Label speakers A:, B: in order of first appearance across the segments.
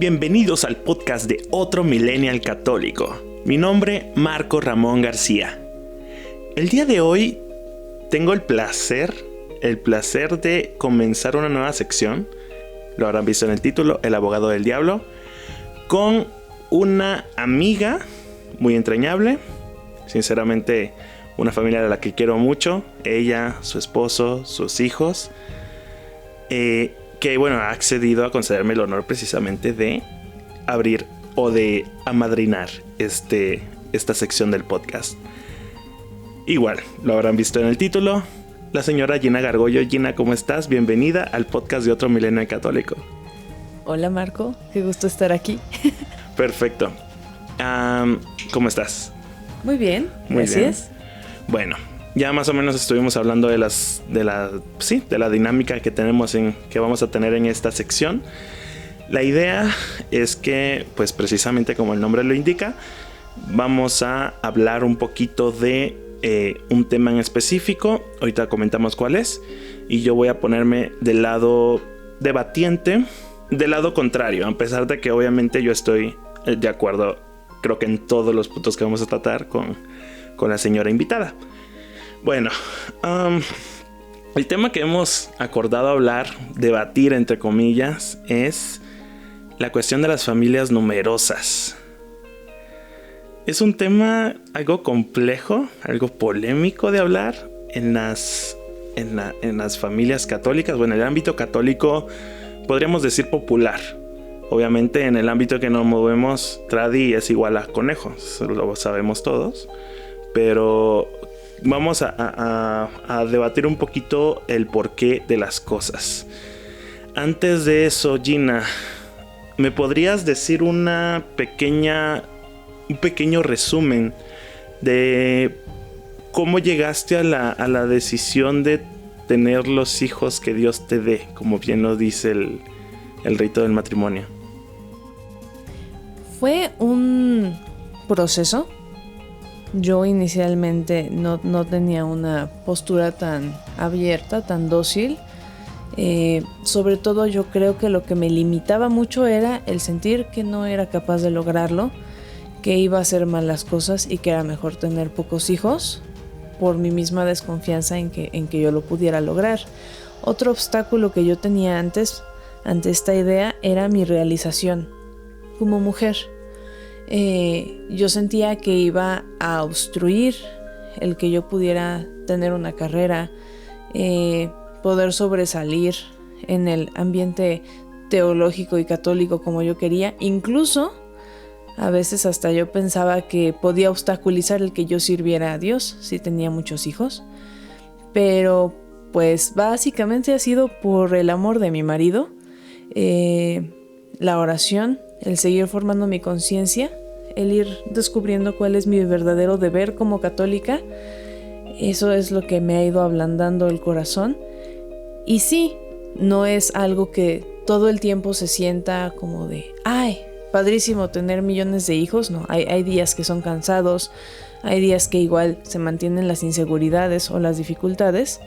A: Bienvenidos al podcast de Otro Millennial Católico. Mi nombre, Marco Ramón García. El día de hoy tengo el placer de comenzar una nueva sección. Lo habrán visto en el título, El Abogado del Diablo, con una amiga muy entrañable. Sinceramente, una familia a la que quiero mucho. Ella, su esposo, sus hijos. Que bueno, ha accedido a concederme el honor precisamente de abrir o de amadrinar esta sección del podcast. Igual, lo habrán visto en el título. La señora Gina Gargollo. Gina, ¿cómo estás? Bienvenida al podcast de Otro Millennial Católico.
B: Hola Marco, qué gusto estar aquí. Perfecto.
A: ¿Cómo estás?
B: Muy bien, gracias.
A: Bueno, ya más o menos estuvimos hablando de la dinámica que vamos a tener en esta sección. La idea es que, pues precisamente como el nombre lo indica, vamos a hablar un poquito de un tema en específico. Ahorita comentamos cuál es. Y yo voy a ponerme del lado debatiente, del lado contrario, a pesar de que obviamente yo estoy de acuerdo, creo que en todos los puntos que vamos a tratar con la señora invitada. Bueno, el tema que hemos acordado hablar, debatir entre comillas, es la cuestión de las familias numerosas. Es un tema algo complejo, algo polémico de hablar en las familias católicas. Bueno, en el ámbito católico podríamos decir popular. Obviamente en el ámbito que nos movemos, tradi es igual a conejo, eso lo sabemos todos. Pero vamos a debatir un poquito el porqué de las cosas. Antes de eso, Gina, ¿me podrías decir un pequeño resumen de cómo llegaste a la decisión de tener los hijos que Dios te dé, como bien lo dice el rito del matrimonio?
B: Fue un proceso. Yo inicialmente no tenía una postura tan abierta, tan dócil. Sobre todo yo creo que lo que me limitaba mucho era el sentir que no era capaz de lograrlo, que iba a hacer mal las cosas y que era mejor tener pocos hijos por mi misma desconfianza en que yo lo pudiera lograr. Otro obstáculo que yo tenía ante esta idea era mi realización como mujer. Yo sentía que iba a obstruir el que yo pudiera tener una carrera, poder sobresalir en el ambiente teológico y católico como yo quería. Incluso a veces hasta yo pensaba que podía obstaculizar el que yo sirviera a Dios si tenía muchos hijos. Pero pues básicamente ha sido por el amor de mi marido, la oración, el seguir formando mi conciencia, el ir descubriendo cuál es mi verdadero deber como católica. Eso es lo que me ha ido ablandando el corazón. Y sí, no es algo que todo el tiempo se sienta como de ¡ay, padrísimo tener millones de hijos! No, hay días que son cansados, hay días que igual se mantienen las inseguridades o las dificultades,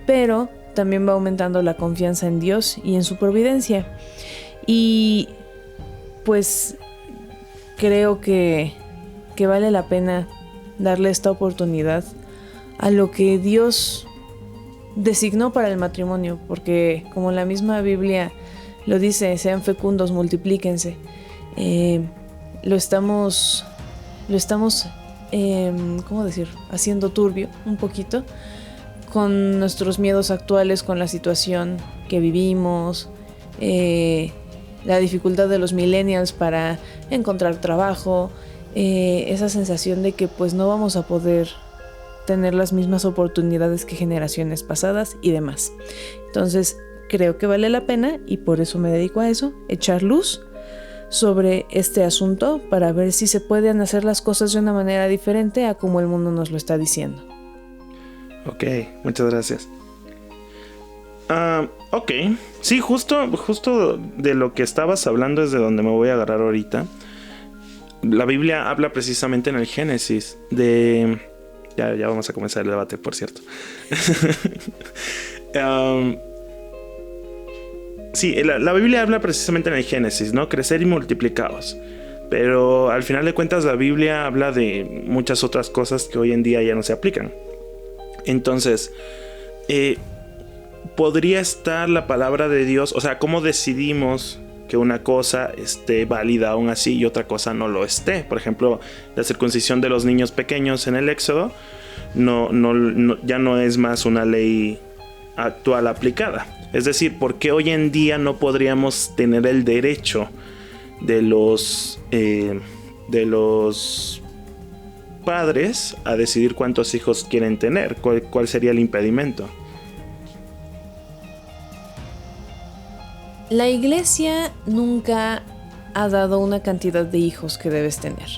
B: pero también va aumentando la confianza en Dios y en su providencia. Y pues creo que vale la pena darle esta oportunidad a lo que Dios designó para el matrimonio, porque como la misma Biblia lo dice, sean fecundos, multiplíquense. Lo estamos ¿cómo decir? Haciendo turbio un poquito con nuestros miedos actuales, con la situación que vivimos, la dificultad de los millennials para encontrar trabajo, esa sensación de que pues no vamos a poder tener las mismas oportunidades que generaciones pasadas y demás. Entonces creo que vale la pena, y por eso me dedico a eso, echar luz sobre este asunto para ver si se pueden hacer las cosas de una manera diferente a como el mundo nos lo está diciendo.
A: Ok, muchas gracias. Ok, sí, justo de lo que estabas hablando es de donde me voy a agarrar ahorita. La Biblia habla precisamente en el Génesis de... Ya vamos a comenzar el debate, por cierto. sí, la Biblia habla precisamente en el Génesis, ¿no? Crecer y multiplicaos. Pero al final de cuentas la Biblia habla de muchas otras cosas que hoy en día ya no se aplican. Entonces, podría estar la palabra de Dios, o sea, ¿cómo decidimos que una cosa esté válida aún así y otra cosa no lo esté? Por ejemplo, la circuncisión de los niños pequeños en el Éxodo ya no es más una ley actual aplicada. Es decir, ¿por qué hoy en día no podríamos tener el derecho de los padres a decidir cuántos hijos quieren tener? ¿Cuál sería el impedimento?
B: La iglesia nunca ha dado una cantidad de hijos que debes tener.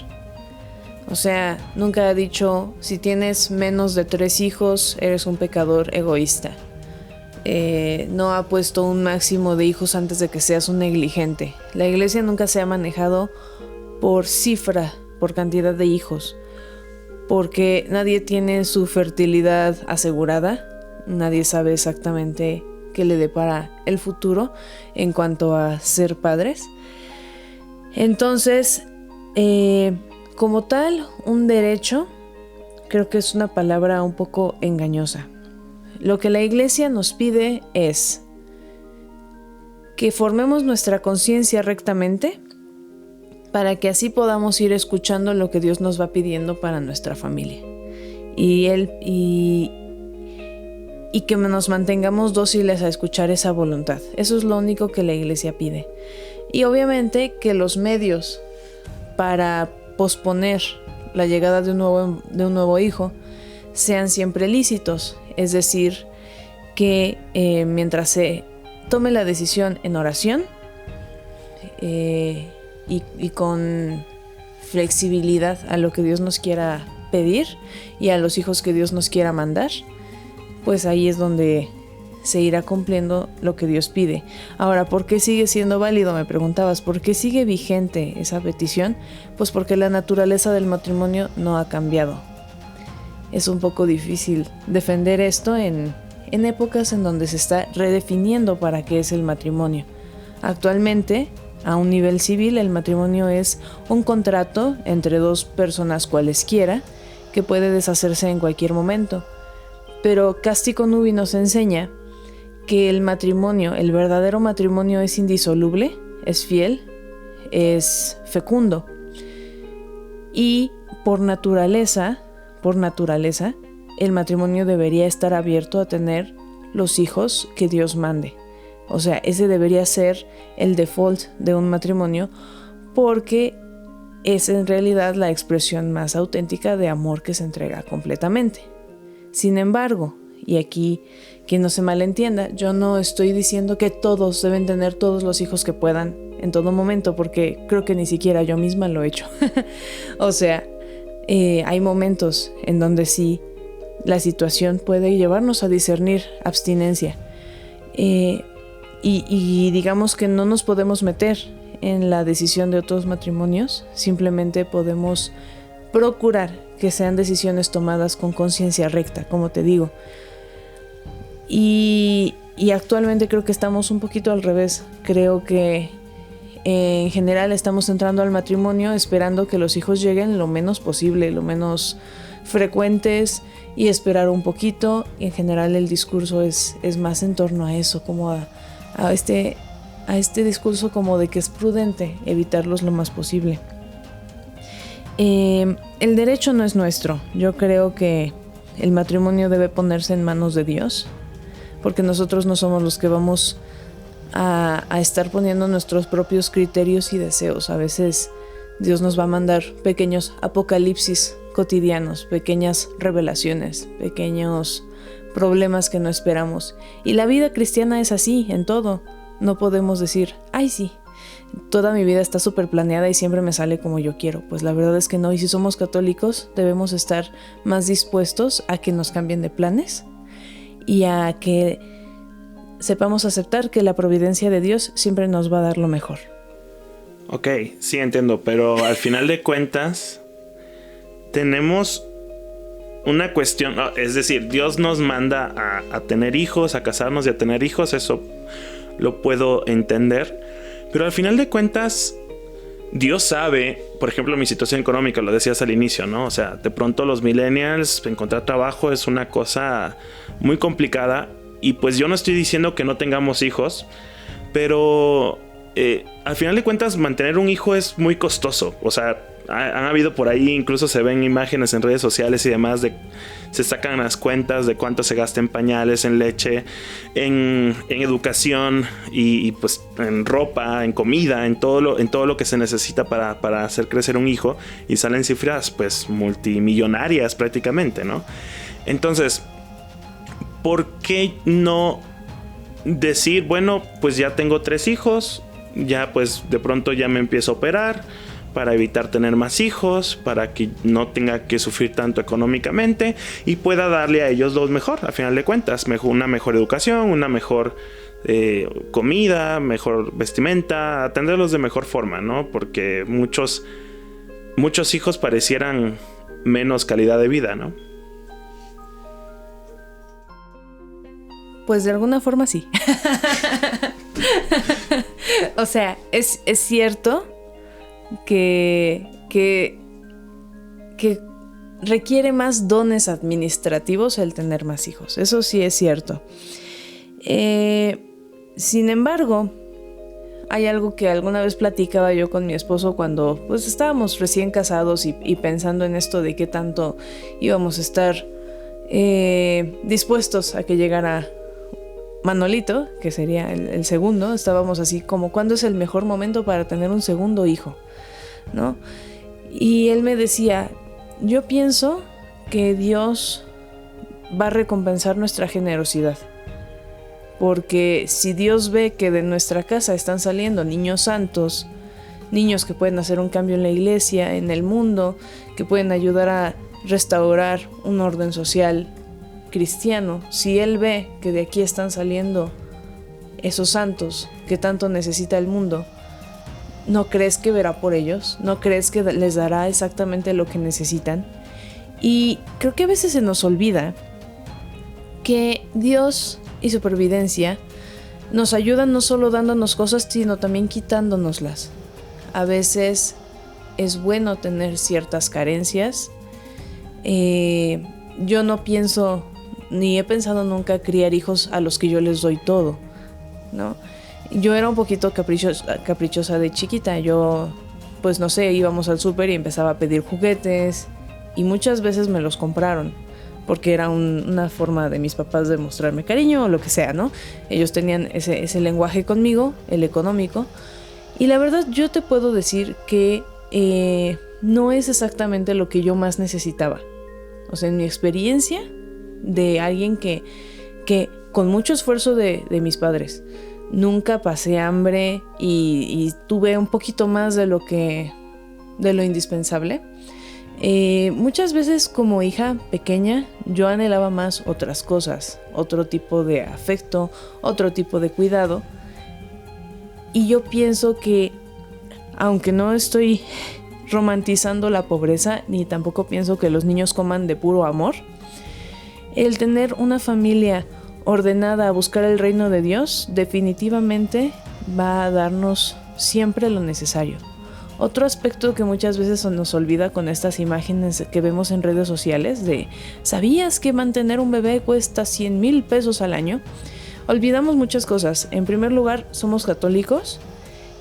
B: O sea, nunca ha dicho, si tienes menos de 3 hijos, eres un pecador egoísta. No ha puesto un máximo de hijos antes de que seas un negligente. La iglesia nunca se ha manejado por cifra, por cantidad de hijos, porque nadie tiene su fertilidad asegurada, nadie sabe exactamente qué le depara el futuro en cuanto a ser padres. Entonces, como tal, un derecho, creo que es una palabra un poco engañosa. Lo que la iglesia nos pide es que formemos nuestra conciencia rectamente para que así podamos ir escuchando lo que Dios nos va pidiendo para nuestra familia. Y que nos mantengamos dóciles a escuchar esa voluntad. Eso es lo único que la iglesia pide. Y obviamente que los medios para posponer la llegada de un nuevo hijo sean siempre lícitos. Es decir, que mientras se tome la decisión en oración y con flexibilidad a lo que Dios nos quiera pedir y a los hijos que Dios nos quiera mandar, pues ahí es donde se irá cumpliendo lo que Dios pide. Ahora, ¿por qué sigue siendo válido? Me preguntabas, ¿por qué sigue vigente esa petición? Pues porque la naturaleza del matrimonio no ha cambiado. Es un poco difícil defender esto en épocas en donde se está redefiniendo para qué es el matrimonio. Actualmente, a un nivel civil, el matrimonio es un contrato entre 2 personas cualesquiera que puede deshacerse en cualquier momento. Pero Cástico Nubi nos enseña que el matrimonio, el verdadero matrimonio, es indisoluble, es fiel, es fecundo. Y por naturaleza, el matrimonio debería estar abierto a tener los hijos que Dios mande. O sea, ese debería ser el default de un matrimonio, porque es en realidad la expresión más auténtica de amor que se entrega completamente. Sin embargo, y aquí que no se malentienda, yo no estoy diciendo que todos deben tener todos los hijos que puedan en todo momento, porque creo que ni siquiera yo misma lo he hecho. O sea, hay momentos en donde sí la situación puede llevarnos a discernir abstinencia. Y digamos que no nos podemos meter en la decisión de otros matrimonios, simplemente podemos procurar que sean decisiones tomadas con conciencia recta, como te digo. Y actualmente creo que estamos un poquito al revés. Creo que en general estamos entrando al matrimonio esperando que los hijos lleguen lo menos posible, lo menos frecuentes, y esperar un poquito. Y en general el discurso es más en torno a eso, como a este discurso como de que es prudente evitarlos lo más posible. El derecho no es nuestro. Yo creo que el matrimonio debe ponerse en manos de Dios, porque nosotros no somos los que vamos a estar poniendo nuestros propios criterios y deseos. A veces Dios nos va a mandar pequeños apocalipsis cotidianos, pequeñas revelaciones, pequeños problemas que no esperamos. Y la vida cristiana es así, en todo. No podemos decir, ay sí, toda mi vida está súper planeada y siempre me sale como yo quiero. Pues la verdad es que no, y si somos católicos debemos estar más dispuestos a que nos cambien de planes y a que sepamos aceptar que la providencia de Dios siempre nos va a dar lo mejor.
A: Ok, sí entiendo, pero al final de cuentas tenemos una cuestión, es decir, Dios nos manda a tener hijos, a casarnos y a tener hijos, eso lo puedo entender. Pero al final de cuentas, Dios sabe, por ejemplo, mi situación económica, lo decías al inicio, ¿no? O sea, de pronto los millennials, encontrar trabajo es una cosa muy complicada. Y pues yo no estoy diciendo que no tengamos hijos, pero al final de cuentas mantener un hijo es muy costoso. O sea, han habido por ahí, incluso se ven imágenes en redes sociales y demás, se sacan las cuentas de cuánto se gasta en pañales, en leche, en educación y pues en ropa, en comida, en todo lo que se necesita para hacer crecer un hijo, y salen cifras pues multimillonarias prácticamente, ¿no? Entonces, ¿por qué no decir, bueno, pues ya tengo 3 hijos, ya pues de pronto ya me empiezo a operar para evitar tener más hijos, para que no tenga que sufrir tanto económicamente y pueda darle a ellos lo mejor, a final de cuentas, una mejor educación, una mejor comida, mejor vestimenta, atenderlos de mejor forma, ¿no? Porque muchos hijos parecieran menos calidad de vida, ¿no?
B: Pues de alguna forma sí. O sea, es cierto que requiere más dones administrativos el tener más hijos. Eso sí es cierto. Sin embargo, hay algo que alguna vez platicaba yo con mi esposo cuando pues estábamos recién casados y pensando en esto de qué tanto íbamos a estar dispuestos a que llegara Manolito, que sería el segundo. Estábamos así como, ¿cuándo es el mejor momento para tener un segundo hijo? ¿No? Y él me decía, yo pienso que Dios va a recompensar nuestra generosidad, porque si Dios ve que de nuestra casa están saliendo niños santos, niños que pueden hacer un cambio en la iglesia, en el mundo, que pueden ayudar a restaurar un orden social cristiano, si Él ve que de aquí están saliendo esos santos que tanto necesita el mundo, ¿no crees que verá por ellos? ¿No crees que les dará exactamente lo que necesitan? Y creo que a veces se nos olvida que Dios y su providencia nos ayudan no solo dándonos cosas, sino también quitándonoslas. A veces es bueno tener ciertas carencias. Yo no pienso, ni he pensado nunca criar hijos a los que yo les doy todo, ¿no? Yo era un poquito caprichosa de chiquita. Yo, pues no sé, íbamos al súper y empezaba a pedir juguetes y muchas veces me los compraron porque era una forma de mis papás de mostrarme cariño o lo que sea, ¿no? Ellos tenían ese lenguaje conmigo, el económico, y la verdad yo te puedo decir que no es exactamente lo que yo más necesitaba. O sea, en mi experiencia de alguien que con mucho esfuerzo de mis padres nunca pasé hambre y tuve un poquito más de lo indispensable. Muchas veces como hija pequeña yo anhelaba más otras cosas, otro tipo de afecto, otro tipo de cuidado. Y yo pienso que, aunque no estoy romantizando la pobreza, ni tampoco pienso que los niños coman de puro amor, el tener una familia ordenada a buscar el reino de Dios definitivamente va a darnos siempre lo necesario. Otro aspecto que muchas veces se nos olvida con estas imágenes que vemos en redes sociales de ¿sabías que mantener un bebé cuesta 100,000 pesos al año? Olvidamos muchas cosas. En primer lugar, somos católicos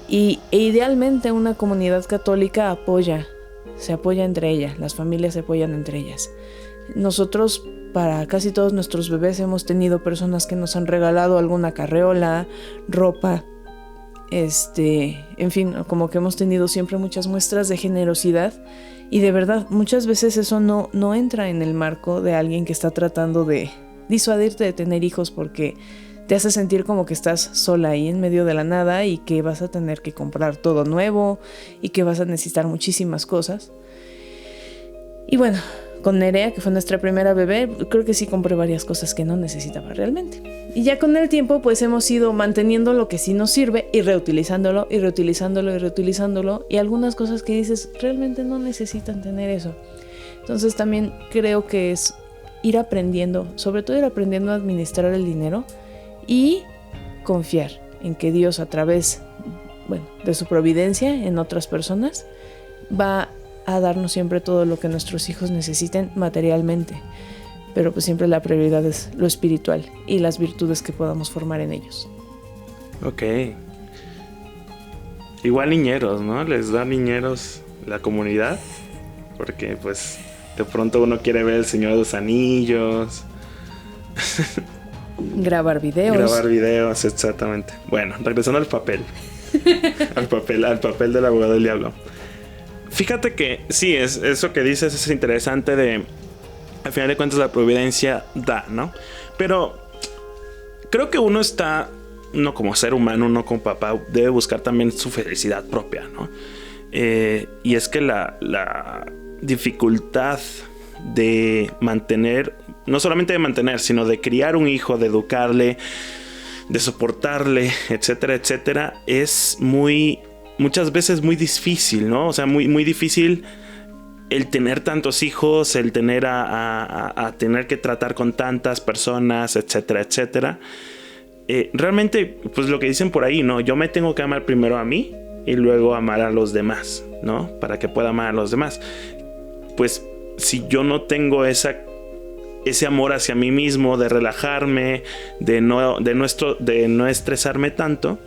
B: e idealmente una comunidad católica se apoya entre ellas, las familias se apoyan entre ellas. Nosotros, para casi todos nuestros bebés, hemos tenido personas que nos han regalado alguna carreola, ropa, en fin, como que hemos tenido siempre muchas muestras de generosidad. Y de verdad, muchas veces eso no entra en el marco de alguien que está tratando de disuadirte de tener hijos, porque te hace sentir como que estás sola ahí en medio de la nada y que vas a tener que comprar todo nuevo y que vas a necesitar muchísimas cosas. Y bueno, con Nerea, que fue nuestra primera bebé, creo que sí compré varias cosas que no necesitaba realmente. Y ya con el tiempo pues hemos ido manteniendo lo que sí nos sirve y reutilizándolo y reutilizándolo y reutilizándolo, y algunas cosas que dices realmente no necesitan tener eso. Entonces también creo que es ir aprendiendo, sobre todo ir aprendiendo a administrar el dinero y confiar en que Dios, a través, bueno, de su providencia en otras personas, va a darnos siempre todo lo que nuestros hijos necesiten materialmente. Pero pues siempre la prioridad es lo espiritual y las virtudes que podamos formar en ellos.
A: Ok. Igual niñeros, ¿no? Les da niñeros la comunidad. Porque pues de pronto uno quiere ver El Señor de los Anillos.
B: Grabar videos,
A: exactamente. Bueno, regresando al papel. al papel del abogado del diablo. Fíjate que sí, eso que dices es interesante de... Al final de cuentas la providencia da, ¿no? Pero creo que uno como ser humano, uno como papá, debe buscar también su felicidad propia, ¿no? Y es que la dificultad de mantener, no solamente de mantener, sino de criar un hijo, de educarle, de soportarle, etcétera, etcétera, es muchas veces muy difícil, ¿no? O sea, muy, muy difícil el tener tantos hijos, el tener a tener que tratar con tantas personas, etcétera, etcétera. Realmente, pues lo que dicen por ahí, ¿no? Yo me tengo que amar primero a mí y luego amar a los demás, ¿no? Para que pueda amar a los demás. Pues si yo no tengo ese amor hacia mí mismo, de relajarme, de no estresarme tanto,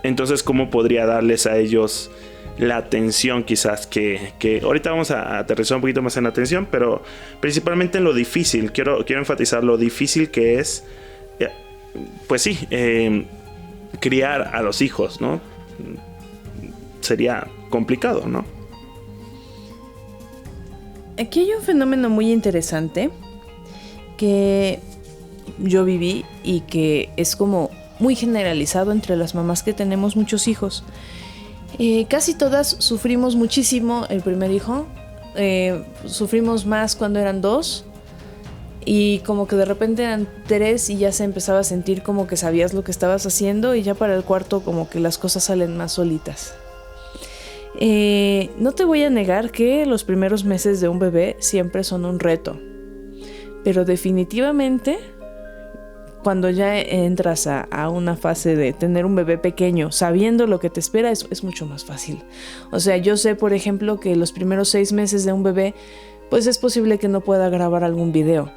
A: entonces ¿cómo podría darles a ellos la atención quizás que ahorita vamos a aterrizar un poquito más en la atención, pero principalmente en lo difícil? Quiero enfatizar lo difícil que es, pues sí, criar a los hijos, ¿no? Sería complicado, ¿no?
B: Aquí hay un fenómeno muy interesante que yo viví y que es como muy generalizado entre las mamás que tenemos muchos hijos. Casi todas sufrimos muchísimo el primer hijo. Sufrimos más cuando eran 2 y como que de repente eran 3 y ya se empezaba a sentir como que sabías lo que estabas haciendo, y ya para el 4 como que las cosas salen más solitas. No te voy a negar que los primeros meses de un bebé siempre son un reto, pero definitivamente cuando ya entras a una fase de tener un bebé pequeño, sabiendo lo que te espera, es mucho más fácil. O sea, yo sé, por ejemplo, que los primeros 6 meses de un bebé, pues es posible que no pueda grabar algún video.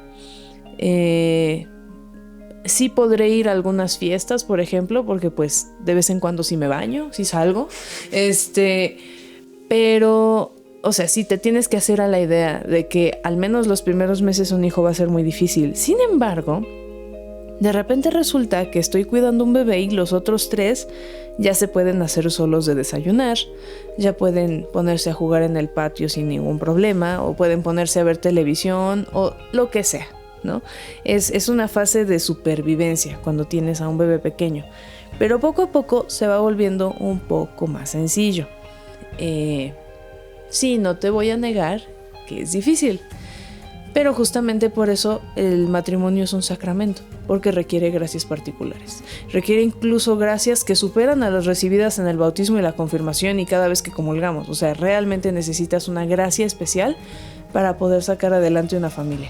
B: Sí podré ir a algunas fiestas, por ejemplo, porque pues de vez en cuando sí me baño, sí salgo. Pero, o sea, sí te tienes que hacer a la idea de que al menos los primeros meses un hijo va a ser muy difícil. Sin embargo, de repente resulta que estoy cuidando un bebé y los otros 3 ya se pueden hacer solos de desayunar, ya pueden ponerse a jugar en el patio sin ningún problema, o pueden ponerse a ver televisión o lo que sea, ¿no? Es una fase de supervivencia cuando tienes a un bebé pequeño, pero poco a poco se va volviendo un poco más sencillo. Sí, no te voy a negar que es difícil, pero justamente por eso el matrimonio es un sacramento, porque requiere gracias particulares. Requiere incluso gracias que superan a las recibidas en el bautismo y la confirmación y cada vez que comulgamos. O sea, realmente necesitas una gracia especial para poder sacar adelante una familia.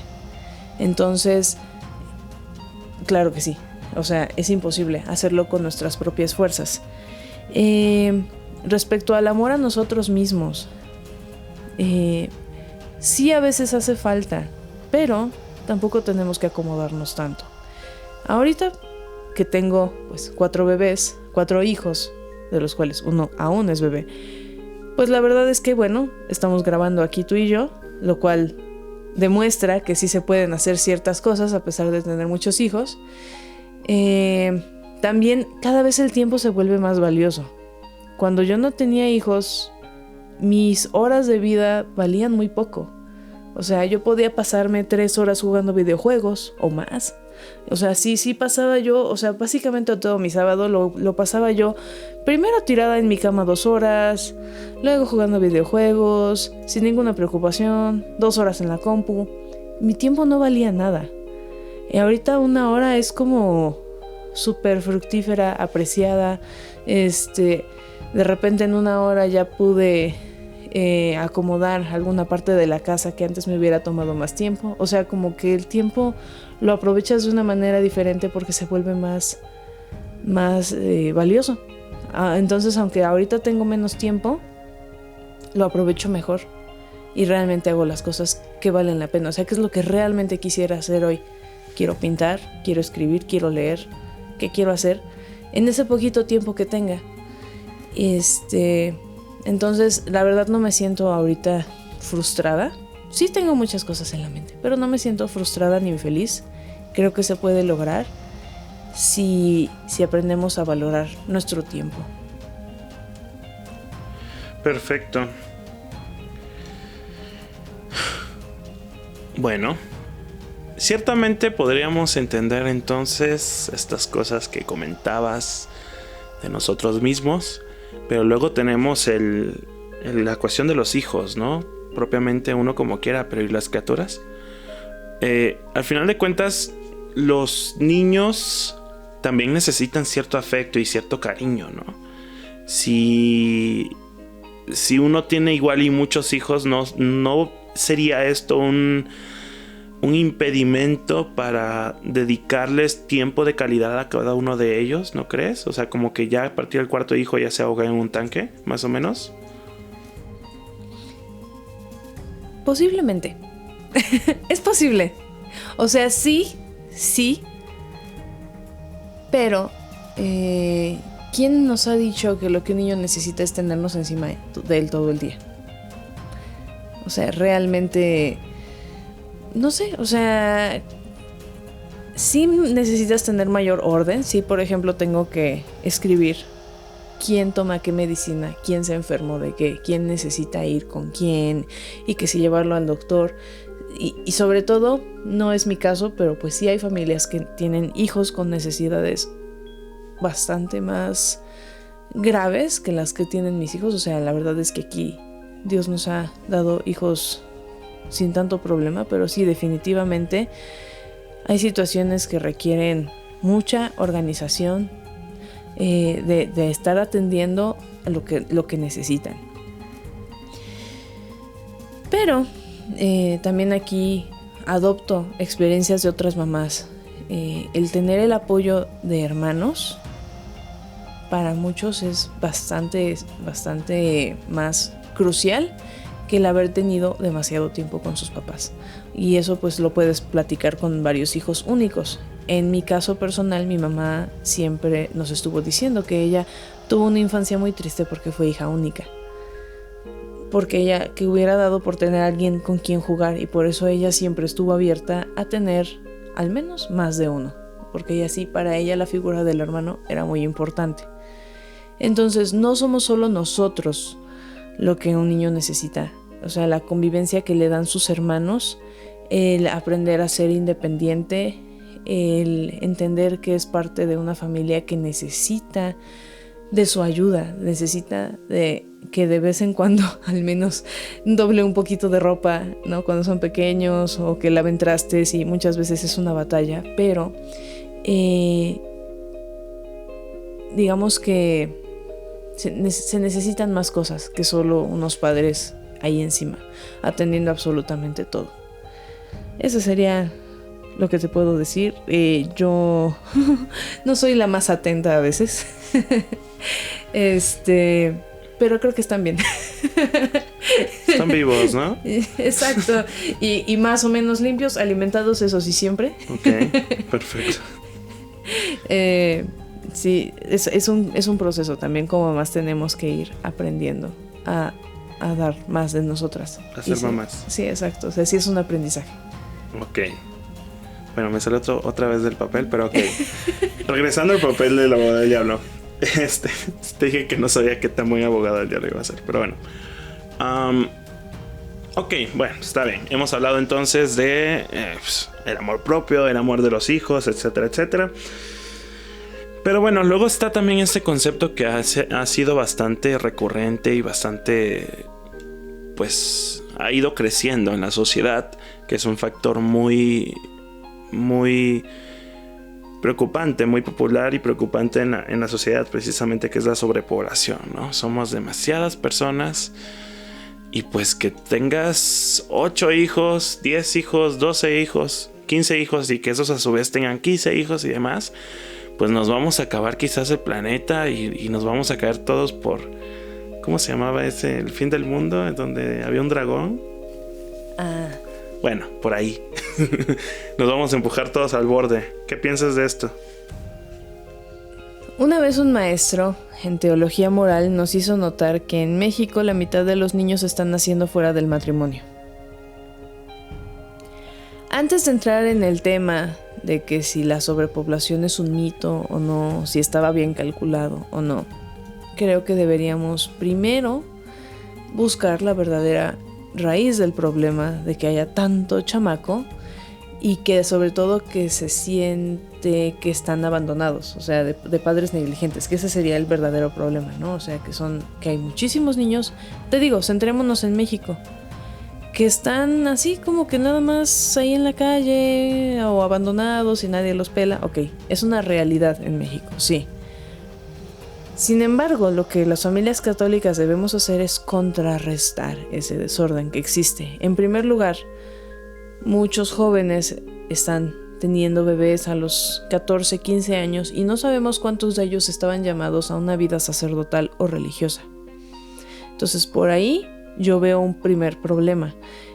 B: Entonces, claro que sí. O sea, es imposible hacerlo con nuestras propias fuerzas. Respecto al amor a nosotros mismos, sí a veces hace falta, pero tampoco tenemos que acomodarnos tanto. Ahorita que tengo pues 4 bebés, 4 hijos, de los cuales uno aún es bebé, pues la verdad es que bueno, estamos grabando aquí tú y yo, lo cual demuestra que sí se pueden hacer ciertas cosas a pesar de tener muchos hijos. También cada vez el tiempo se vuelve más valioso. Cuando yo no tenía hijos, mis horas de vida valían muy poco. O sea, yo podía pasarme 3 horas jugando videojuegos o más. O sea, sí pasaba yo, o sea, básicamente todo mi sábado lo pasaba yo primero tirada en mi cama 2 horas, luego jugando videojuegos, sin ninguna preocupación, 2 horas en la compu. Mi tiempo no valía nada. Y ahorita 1 hora es como súper fructífera, apreciada. De repente en 1 hora ya pude acomodar alguna parte de la casa que antes me hubiera tomado más tiempo. O sea, como que el tiempo lo aprovechas de una manera diferente porque se vuelve más valioso. Entonces, aunque ahorita tengo menos tiempo, lo aprovecho mejor y realmente hago las cosas que valen la pena. O sea, ¿qué es lo que realmente quisiera hacer hoy? Quiero pintar, quiero escribir, quiero leer. ¿Qué quiero hacer en ese poquito tiempo que tenga? Entonces, la verdad no me siento ahorita frustrada. Sí tengo muchas cosas en la mente, pero no me siento frustrada ni infeliz. Creo que se puede lograr si aprendemos a valorar nuestro tiempo.
A: Perfecto. Bueno, ciertamente podríamos entender entonces estas cosas que comentabas de nosotros mismos, pero luego tenemos la cuestión de los hijos, ¿no? Propiamente uno como quiera, pero ¿y las criaturas? Al final de cuentas, los niños también necesitan cierto afecto y cierto cariño, ¿no? Si uno tiene igual y muchos hijos, no sería esto un impedimento para dedicarles tiempo de calidad a cada uno de ellos, ¿no crees? O sea, como que ya a partir del cuarto hijo ya se ahoga en un tanque, más o menos.
B: Posiblemente. Es posible. O sea, sí. Pero, ¿quién nos ha dicho que lo que un niño necesita es tenernos encima de él todo el día? O sea, realmente, no sé, o sea, sí necesitas tener mayor orden. Sí, por ejemplo, tengo que escribir quién toma qué medicina, quién se enfermó de qué, quién necesita ir con quién y que si llevarlo al doctor. Y sobre todo, no es mi caso, pero pues sí hay familias que tienen hijos con necesidades bastante más graves que las que tienen mis hijos. O sea, la verdad es que aquí Dios nos ha dado hijos sin tanto problema, pero sí, definitivamente hay situaciones que requieren mucha organización, de estar atendiendo a lo que necesitan. Pero también aquí adopto experiencias de otras mamás. El tener el apoyo de hermanos para muchos es bastante más crucial que el haber tenido demasiado tiempo con sus papás. Y eso pues lo puedes platicar con varios hijos únicos. En mi caso personal, mi mamá siempre nos estuvo diciendo que ella tuvo una infancia muy triste porque fue hija única. Porque ella, que hubiera dado por tener a alguien con quien jugar, y por eso ella siempre estuvo abierta a tener al menos más de uno. Porque ella sí, para ella la figura del hermano era muy importante. Entonces no somos solo nosotros lo que un niño necesita. O sea, la convivencia que le dan sus hermanos, el aprender a ser independiente, el entender que es parte de una familia que necesita de su ayuda, necesita de que de vez en cuando al menos doble un poquito de ropa, ¿no? Cuando son pequeños, o que laven trastes, y muchas veces es una batalla, pero digamos que se necesitan más cosas que solo unos padres ahí encima, atendiendo absolutamente todo. Eso sería lo que te puedo decir. Yo no soy la más atenta a veces. Pero creo que están bien.
A: Están vivos, ¿no?
B: Exacto. Y más o menos limpios, alimentados, eso sí, siempre.
A: Ok, perfecto.
B: Sí, es un proceso también. Como mamás tenemos que ir aprendiendo a dar más de nosotras.
A: A ser mamás.
B: Sí, exacto. O sea, sí es un aprendizaje.
A: Ok. Bueno, me sale otra vez del papel, pero ok. Regresando al papel del abogado del diablo. Te dije que no sabía qué tan buen abogado del diablo iba a ser, pero bueno. Ok, bueno, está bien. Hemos hablado entonces de el amor propio, el amor de los hijos, etcétera, etcétera. Pero bueno, luego está también este concepto que ha sido bastante recurrente y bastante, pues, ha ido creciendo en la sociedad, que es un factor muy preocupante, muy popular y preocupante en la sociedad, precisamente, que es la sobrepoblación, ¿no? Somos demasiadas personas Y pues que tengas 8 hijos, 10 hijos, 12 hijos, 15 hijos y que esos a su vez tengan 15 hijos y demás, pues nos vamos a acabar quizás el planeta y nos vamos a caer todos por... ¿Cómo se llamaba ese? El fin del mundo, en donde había un dragón. Bueno, por ahí. Nos vamos a empujar todos al borde. ¿Qué piensas de esto?
B: Una vez un maestro en teología moral nos hizo notar que en México la mitad de los niños están naciendo fuera del matrimonio. Antes de entrar en el tema de que si la sobrepoblación es un mito o no, si estaba bien calculado o no, creo que deberíamos primero buscar la verdadera raíz del problema de que haya tanto chamaco y que sobre todo que se siente que están abandonados, o sea, de padres negligentes, que ese sería el verdadero problema, ¿no? O sea, que hay muchísimos niños, te digo, centrémonos en México, que están así como que nada más ahí en la calle o abandonados y nadie los pela. Ok, es una realidad en México, sí. Sin embargo, lo que las familias católicas debemos hacer es contrarrestar ese desorden que existe. En primer lugar, muchos jóvenes están teniendo bebés a los 14, 15 años y no sabemos cuántos de ellos estaban llamados a una vida sacerdotal o religiosa. Entonces, por ahí yo veo un primer problema.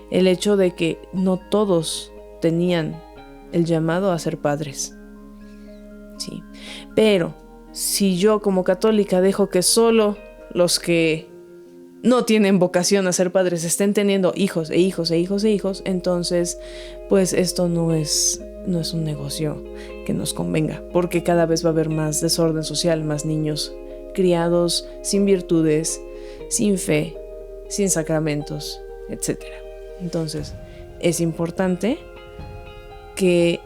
B: El hecho de que no todos tenían el llamado a ser padres. Sí, pero si yo como católica dejo que solo los que no tienen vocación a ser padres estén teniendo hijos e hijos e hijos e hijos, entonces pues esto no es un negocio que nos convenga, porque cada vez va a haber más desorden social, más niños criados sin virtudes, sin fe, sin sacramentos, etc. Entonces es importante que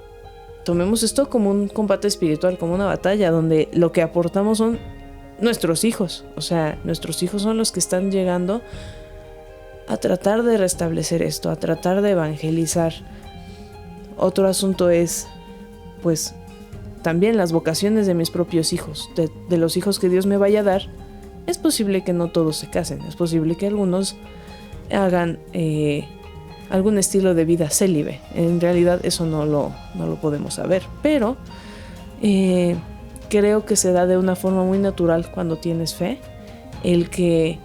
B: tomemos esto como un combate espiritual, como una batalla donde lo que aportamos son nuestros hijos. O sea, nuestros hijos son los que están llegando a tratar de restablecer esto, a tratar de evangelizar. Otro asunto es, pues, también las vocaciones de mis propios hijos, de los hijos que Dios me vaya a dar. Es posible que no todos se casen, es posible que algunos hagan algún estilo de vida célibe. En realidad eso no lo podemos saber, pero creo que se da de una forma muy natural cuando tienes fe, el que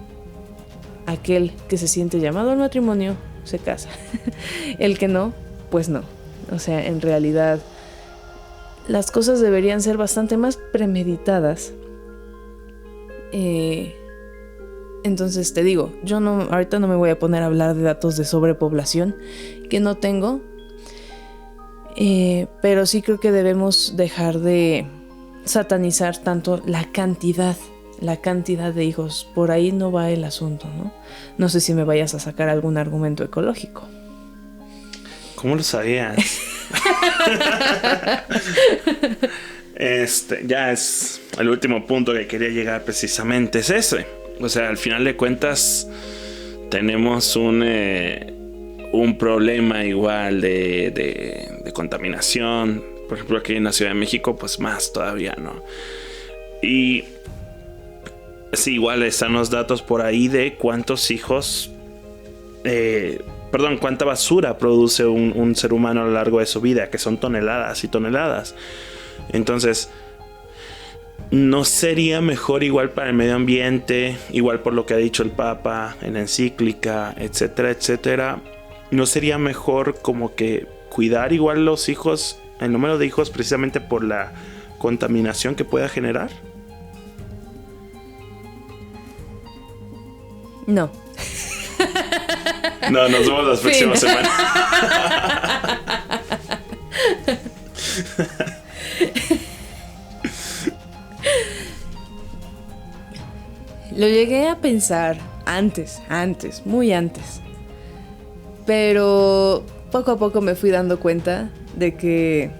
B: aquel que se siente llamado al matrimonio se casa, el que no, pues no. O sea, en realidad las cosas deberían ser bastante más premeditadas. Entonces te digo, yo ahorita no me voy a poner a hablar de datos de sobrepoblación que no tengo, pero sí creo que debemos dejar de satanizar tanto la cantidad de hijos. Por ahí no va el asunto, ¿no? No sé si me vayas a sacar algún argumento ecológico.
A: ¿Cómo lo sabías? Ya es el último punto que quería llegar, precisamente es ese. O sea, al final de cuentas tenemos un problema igual de contaminación. Por ejemplo, aquí en la Ciudad de México, pues más todavía, ¿no? Y sí, igual están los datos por ahí de cuántos hijos, cuánta basura produce un ser humano a lo largo de su vida, que son toneladas y toneladas. Entonces, ¿no sería mejor igual para el medio ambiente, igual por lo que ha dicho el Papa en la encíclica, etcétera, etcétera? ¿No sería mejor como que cuidar igual los hijos, el número de hijos, precisamente por la contaminación que pueda generar?
B: No.
A: No, nos vemos las próximas semanas.
B: Lo llegué a pensar antes, muy antes. Pero poco a poco me fui dando cuenta de que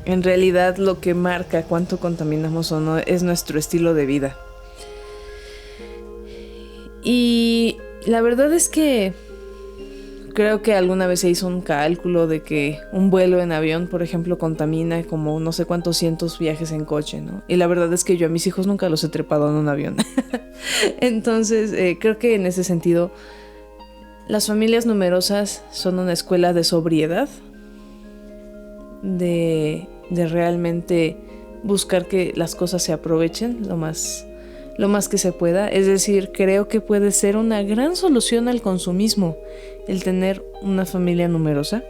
B: en realidad lo que marca cuánto contaminamos o no es nuestro estilo de vida. Y la verdad es que creo que alguna vez se hizo un cálculo de que un vuelo en avión, por ejemplo, contamina como no sé cuántos cientos viajes en coche, ¿no? Y la verdad es que yo a mis hijos nunca los he trepado en un avión. Entonces, creo que en ese sentido las familias numerosas son una escuela de sobriedad, de realmente buscar que las cosas se aprovechen lo más que se pueda. Es decir, creo que puede ser una gran solución al consumismo el tener una familia numerosa.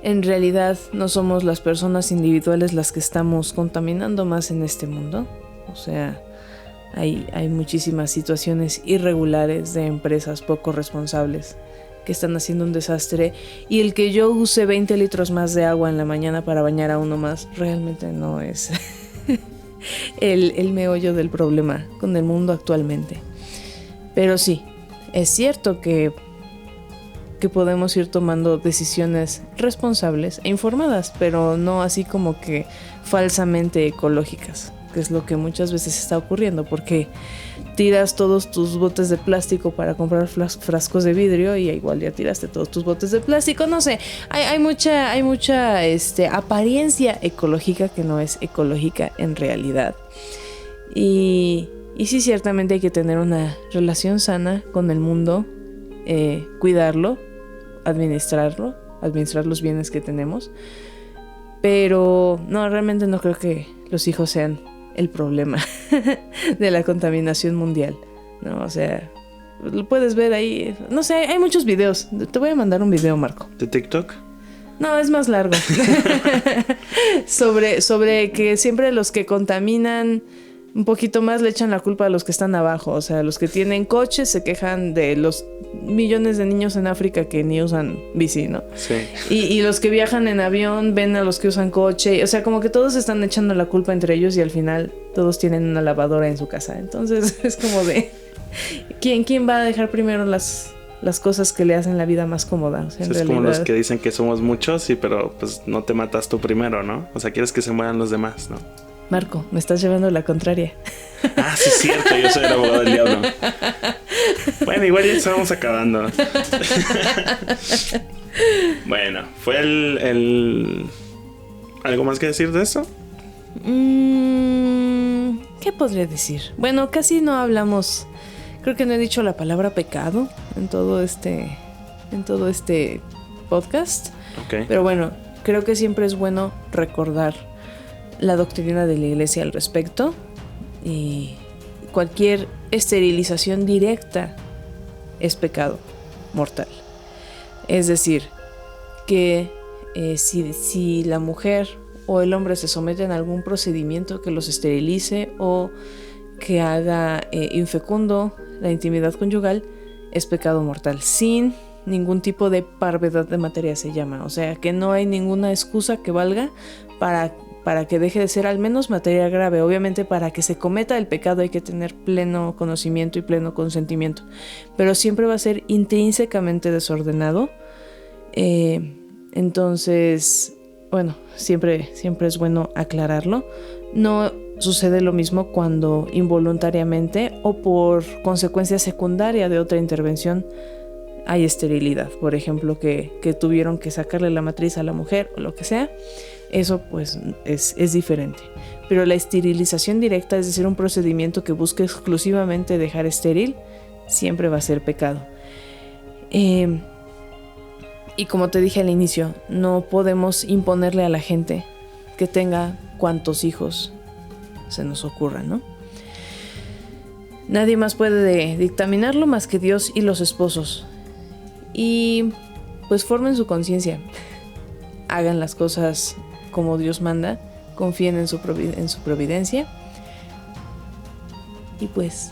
B: En realidad no somos las personas individuales las que estamos contaminando más en este mundo. O sea, hay muchísimas situaciones irregulares de empresas poco responsables que están haciendo un desastre, y el que yo use 20 litros más de agua en la mañana para bañar a uno más realmente no es el meollo del problema con el mundo actualmente. Pero sí, es cierto que podemos ir tomando decisiones responsables e informadas, pero no así como que falsamente ecológicas, que es lo que muchas veces está ocurriendo, porque tiras todos tus botes de plástico para comprar frascos de vidrio y igual ya tiraste todos tus botes de plástico. No sé, hay mucha apariencia ecológica que no es ecológica en realidad. Y sí, ciertamente hay que tener una relación sana con el mundo, cuidarlo, administrar los bienes que tenemos. Pero no, realmente no creo que los hijos sean el problema de la contaminación mundial, ¿no? O sea, lo puedes ver ahí. No sé, hay muchos videos. Te voy a mandar un video, Marco.
A: ¿De TikTok?
B: No, es más largo. sobre que siempre los que contaminan un poquito más le echan la culpa a los que están abajo. O sea, los que tienen coches se quejan de los millones de niños en África que ni usan bici, ¿no?
A: Sí.
B: Y los que viajan en avión ven a los que usan coche. O sea, como que todos están echando la culpa entre ellos y al final todos tienen una lavadora en su casa. Entonces es como de... ¿Quién va a dejar primero las cosas que le hacen la vida más cómoda? O sea,
A: es realidad... como los que dicen que somos muchos, sí, pero pues no te matas tú primero, ¿no? O sea, quieres que se mueran los demás, ¿no?
B: Marco, me estás llevando la contraria.
A: Ah, sí, es cierto, yo soy el abogado del diablo. Bueno, igual ya estamos acabando. Bueno, ¿fue algo más que decir de eso?
B: ¿Qué podría decir? Bueno, casi no hablamos. Creo que no he dicho la palabra pecado en todo este podcast.
A: Okay.
B: Pero bueno, creo que siempre es bueno recordar la doctrina de la iglesia al respecto, y cualquier esterilización directa es pecado mortal. Es decir, que si la mujer o el hombre se someten a algún procedimiento que los esterilice o que haga infecundo la intimidad conyugal, es pecado mortal, sin ningún tipo de parvedad de materia se llama. O sea, que no hay ninguna excusa que valga para que deje de ser al menos materia grave. Obviamente, para que se cometa el pecado hay que tener pleno conocimiento y pleno consentimiento, pero siempre va a ser intrínsecamente desordenado. Entonces, bueno, siempre es bueno aclararlo. No sucede lo mismo cuando involuntariamente o por consecuencia secundaria de otra intervención hay esterilidad. Por ejemplo, que tuvieron que sacarle la matriz a la mujer o lo que sea. Eso pues es diferente. Pero la esterilización directa, es decir, un procedimiento que busca exclusivamente dejar estéril, siempre va a ser pecado. Y como te dije al inicio, no podemos imponerle a la gente que tenga cuantos hijos se nos ocurran, ¿no? Nadie más puede dictaminarlo más que Dios y los esposos. Y pues formen su conciencia. Hagan las cosas como Dios manda, confíen en su providencia. Y pues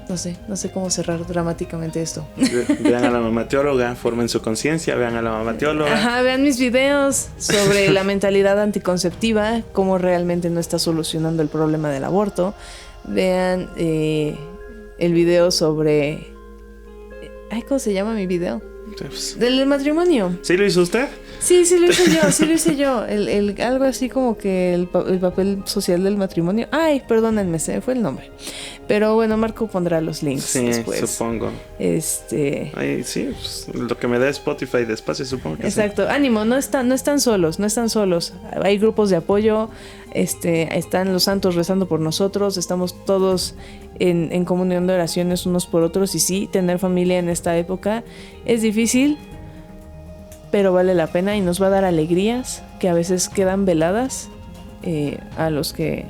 B: no sé cómo cerrar dramáticamente esto.
A: Vean a la mamá teóloga, formen su conciencia, vean a la mamá teóloga.
B: Ajá, vean mis videos sobre la mentalidad anticonceptiva, cómo realmente no está solucionando el problema del aborto. Vean el video sobre... ¿cómo se llama mi video?
A: Pues,
B: del matrimonio.
A: ¿Sí lo hizo usted?
B: Sí, lo hice yo. Algo así como que el papel social del matrimonio. Ay, perdónenme, se me fue el nombre. Pero bueno, Marco pondrá los links después.
A: Supongo. Ay, sí, pues, lo que me da Spotify de espacio, supongo que
B: exacto. Sí. Ánimo, no están solos. Hay grupos de apoyo, están los santos rezando por nosotros, estamos todos en comunión de oraciones unos por otros. Y sí, tener familia en esta época es difícil, pero vale la pena y nos va a dar alegrías que a veces quedan veladas a los que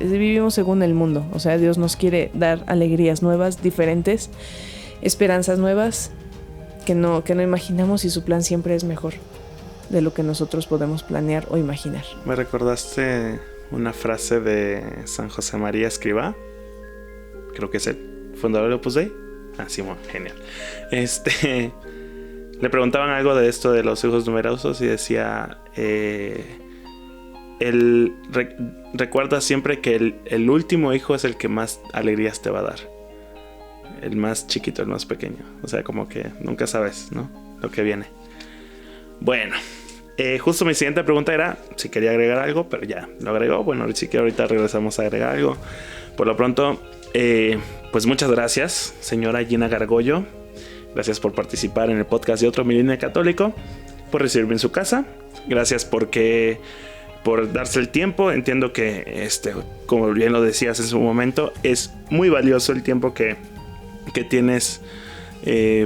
B: vivimos según el mundo. O sea, Dios nos quiere dar alegrías nuevas, diferentes, esperanzas nuevas que no imaginamos, y su plan siempre es mejor de lo que nosotros podemos planear o imaginar.
A: Me recordaste una frase de San José María Escrivá, creo que es el fundador de Opus Dei. Simón, genial. Le preguntaban algo de esto de los hijos numerosos y decía, recuerda siempre que el último hijo es el que más alegrías te va a dar. El más chiquito, el más pequeño. O sea, como que nunca sabes, ¿no?, lo que viene. Bueno, justo mi siguiente pregunta era si quería agregar algo, pero ya lo agregó. Bueno, sí que ahorita regresamos a agregar algo. Por lo pronto, pues muchas gracias, señora Gina Gargollo. Gracias por participar en el podcast de Otro Milenio Católico, por recibirme en su casa. Gracias por darse el tiempo. Entiendo que, como bien lo decías en su momento, es muy valioso el tiempo que tienes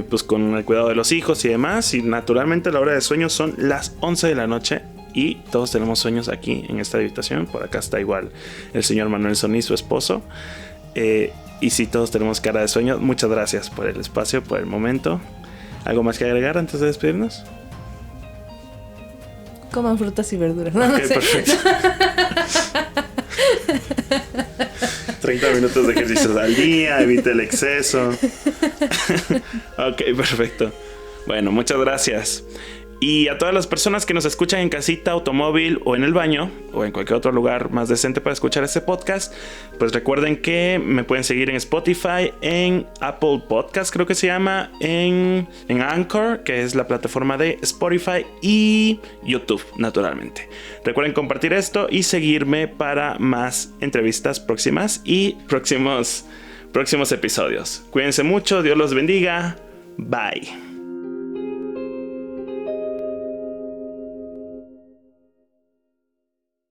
A: pues con el cuidado de los hijos y demás. Y naturalmente la hora de sueño son las 11 de la noche. Y todos tenemos sueños aquí en esta habitación. Por acá está igual el señor Manuel Soní, su esposo. Y sí, todos tenemos cara de sueño. Muchas gracias por el espacio, por el momento. ¿Algo más que agregar antes de despedirnos?
B: Coman frutas y verduras. No,
A: Okay,
B: no sé.
A: Perfecto. 30 minutos de ejercicios al día, evite el exceso. Ok, perfecto. Bueno, muchas gracias. Y a todas las personas que nos escuchan en casita, automóvil o en el baño o en cualquier otro lugar más decente para escuchar este podcast, pues recuerden que me pueden seguir en Spotify, en Apple Podcast creo que se llama, en Anchor, que es la plataforma de Spotify, y YouTube, naturalmente. Recuerden compartir esto y seguirme para más entrevistas próximas y próximos episodios. Cuídense mucho, Dios los bendiga. Bye.